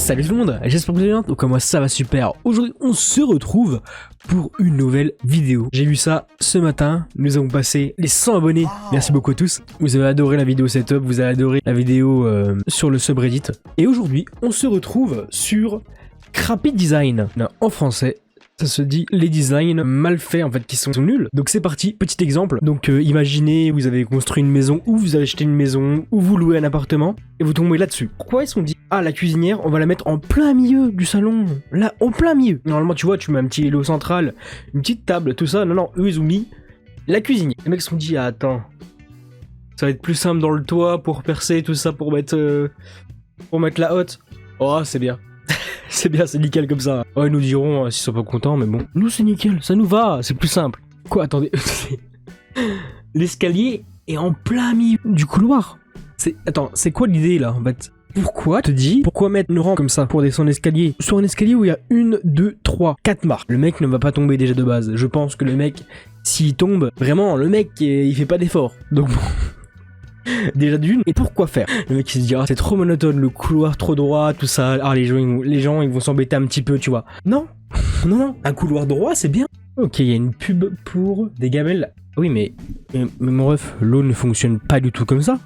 Salut tout le monde, j'espère que vous allez bien, donc moi ça va super. Aujourd'hui on se retrouve pour une nouvelle vidéo. J'ai vu ça ce matin, nous avons passé les 100 abonnés, merci beaucoup à tous. Vous avez adoré la vidéo setup, vous avez adoré la vidéo sur le subreddit. Et aujourd'hui on se retrouve sur Crappy Design, en français. Ça se dit les designs mal faits en fait qui sont nuls. Donc c'est parti, petit exemple. Donc imaginez vous avez construit une maison ou vous avez acheté une maison ou vous louez un appartement et vous tombez là-dessus. Pourquoi ils se sont dit ah la cuisinière on va la mettre en plein milieu du salon, là en plein milieu. Normalement tu vois tu mets un petit îlot central, une petite table, tout ça. Non eux ils ont mis la cuisinière. Les mecs se sont dit ah, attends ça va être plus simple dans le toit pour percer tout ça pour mettre la hotte. Oh c'est bien. C'est bien, c'est nickel comme ça. Oh, ils nous diront s'ils sont pas contents, mais bon. Nous, c'est nickel, ça nous va, c'est plus simple. Quoi, attendez. L'escalier est en plein milieu du couloir. Attends, c'est quoi l'idée là en fait? Pourquoi mettre une rang comme ça pour descendre l'escalier sur un escalier où il y a 1, 2, 3, 4 marches? Le mec ne va pas tomber déjà de base. Je pense que le mec, s'il tombe, vraiment, le mec, il fait pas d'effort. Donc bon. Déjà d'une, et pourquoi faire? Le mec il se dit ah c'est trop monotone, le couloir trop droit, tout ça, ah les gens ils vont s'embêter un petit peu tu vois. Non, un couloir droit c'est bien. Ok, il y a une pub pour des gamelles. Oui mais mon ref, l'eau ne fonctionne pas du tout comme ça.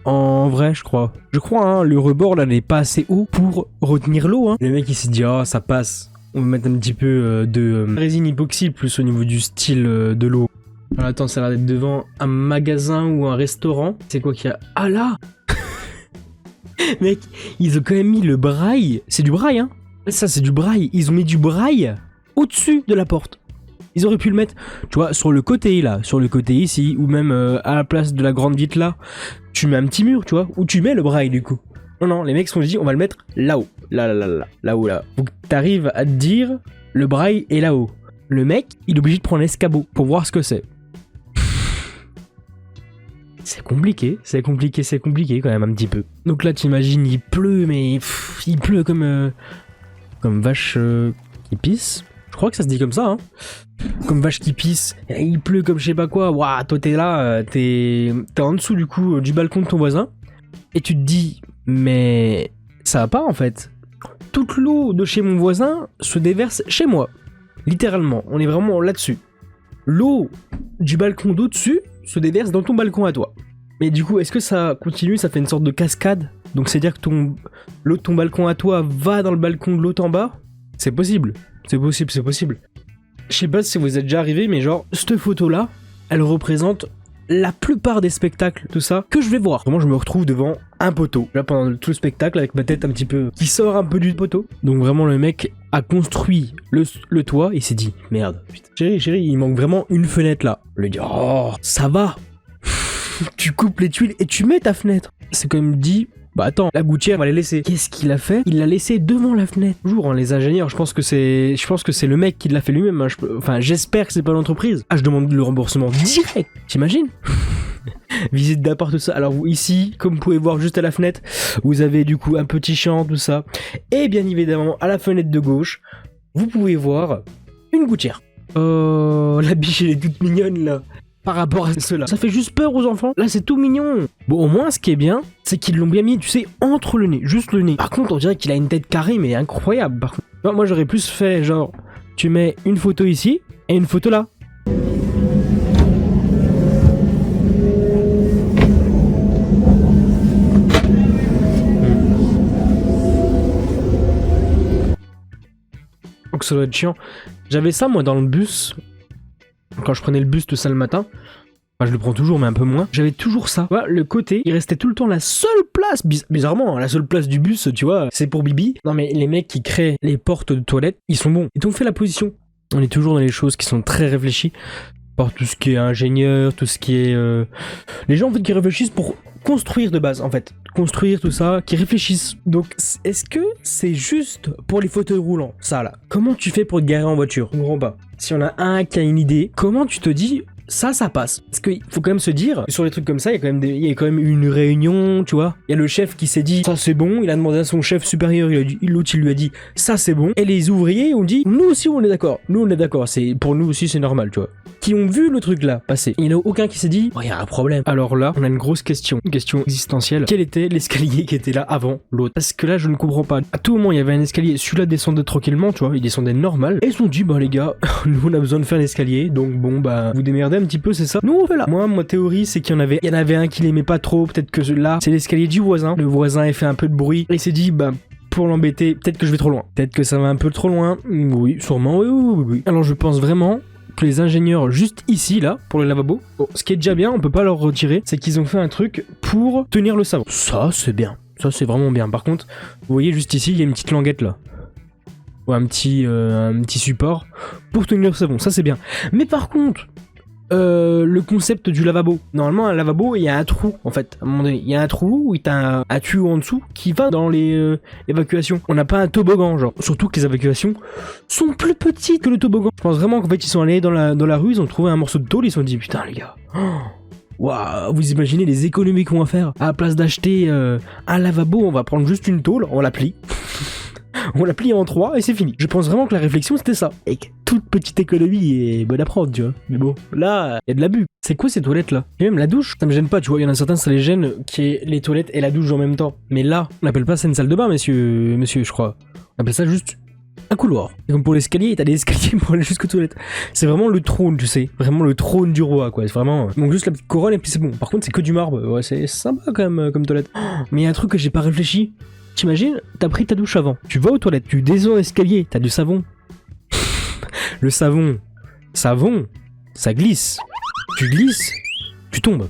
En vrai je crois hein, le rebord là n'est pas assez haut pour retenir l'eau hein. Le mec il se dit ah ça passe, on va mettre un petit peu de résine époxy plus au niveau du style de l'eau. Alors attends, ça va être devant un magasin ou un restaurant. C'est quoi qu'il y a? Ah là. Mec, ils ont quand même mis le braille. C'est du braille, hein? Ça, c'est du braille. Ils ont mis du braille au-dessus de la porte. Ils auraient pu le mettre, tu vois, sur le côté, là. Sur le côté ici. Ou même à la place de la grande vitre, là. Tu mets un petit mur, tu vois. Où tu mets le braille, du coup. Non, les mecs se sont dit, on va le mettre là-haut. Là-haut. Faut que t'arrives à te dire, le braille est là-haut. Le mec, il est obligé de prendre l'escabeau pour voir ce que c'est. C'est compliqué quand même un petit peu. Donc là t'imagines il pleut mais il pleut comme vache qui pisse. Je crois que ça se dit comme ça hein. Comme vache qui pisse. Et il pleut comme je sais pas quoi. Waouh, toi t'es là, t'es en dessous du coup du balcon de ton voisin. Et tu te dis mais ça va pas en fait. Toute l'eau de chez mon voisin se déverse chez moi. Littéralement, on est vraiment là-dessus. L'eau du balcon d'au-dessus se déverse dans ton balcon à toi. Mais du coup, est-ce que ça continue? Ça fait une sorte de cascade? Donc c'est-à-dire que l'eau de ton balcon à toi va dans le balcon de l'autre en bas? C'est possible. C'est possible. Je sais pas si vous êtes déjà arrivé, mais genre, cette photo-là, elle représente la plupart des spectacles, tout ça, que je vais voir. Vraiment, je me retrouve devant un poteau. Là, pendant tout le spectacle, avec ma tête un petit peu qui sort un peu du poteau. Donc vraiment, le mec a construit le toit et s'est dit, merde, putain. Chérie, il manque vraiment une fenêtre là. On lui dit, oh, ça va. Tu coupes les tuiles et tu mets ta fenêtre. C'est comme dit, bah attends, la gouttière, on va les laisser. Qu'est-ce qu'il a fait? Il l'a laissé devant la fenêtre. Toujours, hein, les ingénieurs, je pense que c'est le mec qui l'a fait lui-même. Hein. Enfin, j'espère que c'est pas l'entreprise. Ah, je demande le remboursement direct. T'imagines? Visite d'appart, tout ça. Alors ici, comme vous pouvez voir juste à la fenêtre, vous avez du coup un petit champ, tout ça. Et bien évidemment, à la fenêtre de gauche, vous pouvez voir une gouttière. Oh, la biche, elle est toute mignonne là. Par rapport à cela. Ça fait juste peur aux enfants. Là, c'est tout mignon. Bon, au moins, ce qui est bien, c'est qu'ils l'ont bien mis, tu sais, entre le nez. Juste le nez. Par contre, on dirait qu'il a une tête carrée, mais incroyable. Par contre, moi, j'aurais plus fait, genre, tu mets une photo ici et une photo là. Donc, ça doit être chiant. J'avais ça, moi, dans le bus. Quand je prenais le bus tout ça le matin, enfin je le prends toujours mais un peu moins, j'avais toujours ça. Tu vois, le côté, il restait tout le temps la seule place, bizarrement, la seule place du bus, tu vois, c'est pour Bibi. Non mais les mecs qui créent les portes de toilettes, ils sont bons. Ils t'ont fait la position. On est toujours dans les choses qui sont très réfléchies. Par tout ce qui est ingénieur, tout ce qui est... Les gens en fait qui réfléchissent pour construire de base en fait. Construire tout ça, qui réfléchissent. Donc est-ce que c'est juste pour les fauteuils roulants, ça là? Comment tu fais pour te garer en voiture? Je comprends pas. Si on a un qui a une idée, comment tu te dis ça passe. Parce qu'il faut quand même se dire, sur les trucs comme ça, il y a quand même une réunion, tu vois. Il y a le chef qui s'est dit, ça c'est bon. Il a demandé à son chef supérieur, l'autre il lui a dit, ça c'est bon. Et les ouvriers ont dit, nous aussi on est d'accord. Nous on est d'accord. Pour nous aussi c'est normal, tu vois. Qui ont vu le truc là passer. Il n'y en a aucun qui s'est dit, oh, il y a un problème. Alors là, on a une grosse question. Une question existentielle. Quel était l'escalier qui était là avant l'autre? Parce que là, je ne comprends pas. À tout moment, il y avait un escalier. Celui-là descendait tranquillement, tu vois. Il descendait normal. Et ils se sont dit, bah les gars, nous on a besoin de faire l'escalier. Donc bon, bah vous démerdez un petit peu, c'est ça. Nous on fait là. Moi, ma théorie, c'est qu'il y en avait un qui l'aimait pas trop. Peut-être que là, c'est l'escalier du voisin. Le voisin a fait un peu de bruit. Et il s'est dit, bah pour l'embêter, peut-être que je vais trop loin. Peut-être que ça va un peu trop loin. Oui, sûrement. Oui. Alors je pense vraiment que les ingénieurs juste ici là pour le lavabo, ce qui est déjà bien, on peut pas leur retirer, c'est qu'ils ont fait un truc pour tenir le savon. Ça c'est bien, ça c'est vraiment bien. Par contre, vous voyez juste ici, il y a une petite languette là, ou un petit support pour tenir le savon. Ça c'est bien. Mais par contre, le concept du lavabo. Normalement, un lavabo, il y a un trou, en fait. À un moment donné, il y a un trou où il y a un tuyau en dessous qui va dans les évacuations. On n'a pas un toboggan, genre. Surtout que les évacuations sont plus petites que le toboggan. Je pense vraiment qu'en fait, ils sont allés dans la rue, ils ont trouvé un morceau de tôle, ils se sont dit, putain, les gars. Waouh, vous imaginez les économies qu'on va faire? À la place d'acheter un lavabo, on va prendre juste une tôle, on la plie. On la plie en 3 et c'est fini. Je pense vraiment que la réflexion c'était ça. Et que toute petite économie est bonne à prendre, tu vois. Mais bon, là, il y a de l'abus. C'est quoi ces toilettes là? Et même la douche, ça me gêne pas, tu vois. Il y en a certains, ça les gêne qui est les toilettes et la douche en même temps. Mais là, on appelle pas ça une salle de bain, monsieur, je crois. On appelle ça juste un couloir. Et comme pour l'escalier, t'as des escaliers pour aller jusqu'aux toilettes. C'est vraiment le trône, tu sais. Vraiment le trône du roi, quoi. C'est vraiment. Donc juste la petite couronne et puis c'est bon. Par contre, c'est que du marbre. Ouais, c'est sympa quand même comme toilette. Mais il y a un truc que j'ai pas réfléchi. T'imagines, t'as pris ta douche avant, tu vas aux toilettes, tu descends l'escalier, t'as du savon. Le savon, ça glisse. Tu glisses, tu tombes.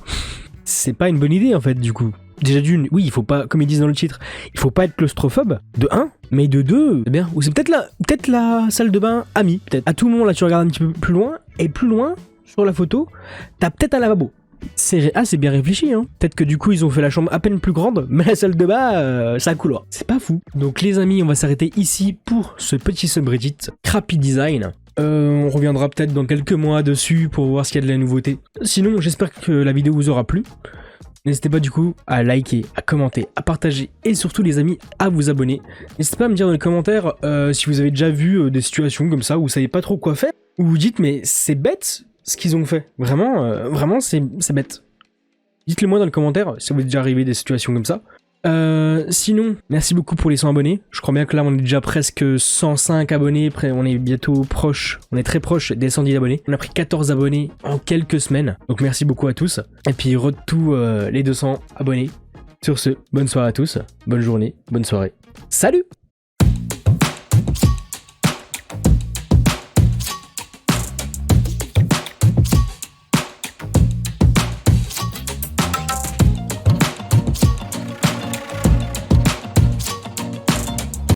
C'est pas une bonne idée en fait du coup. Déjà d'une, oui, il faut pas, comme ils disent dans le titre, il faut pas être claustrophobe, de 1, mais de 2, c'est bien. Ou c'est peut-être la salle de bain amie, peut-être. À tout moment là tu regardes un petit peu plus loin, et plus loin, sur la photo, t'as peut-être un lavabo. C'est bien réfléchi, hein. Peut-être que du coup ils ont fait la chambre à peine plus grande, mais la salle de bain, c'est un couloir. C'est pas fou. Donc les amis, on va s'arrêter ici pour ce petit subreddit Crappy Design. On reviendra peut-être dans quelques mois dessus pour voir s'il y a de la nouveauté. Sinon, j'espère que la vidéo vous aura plu. N'hésitez pas du coup à liker, à commenter, à partager et surtout les amis à vous abonner. N'hésitez pas à me dire dans les commentaires si vous avez déjà vu des situations comme ça où vous savez pas trop quoi faire. Ou vous dites mais c'est bête ce qu'ils ont fait. Vraiment c'est bête. Dites-le moi dans les commentaires si vous êtes déjà arrivé des situations comme ça. Sinon, merci beaucoup pour les 100 abonnés. Je crois bien que là on est déjà presque 105 abonnés. Après, on est bientôt proche, on est très proche des 110 abonnés. On a pris 14 abonnés en quelques semaines. Donc merci beaucoup à tous. Et puis tout les 200 abonnés. Sur ce, bonne soirée à tous, bonne journée, bonne soirée. Salut!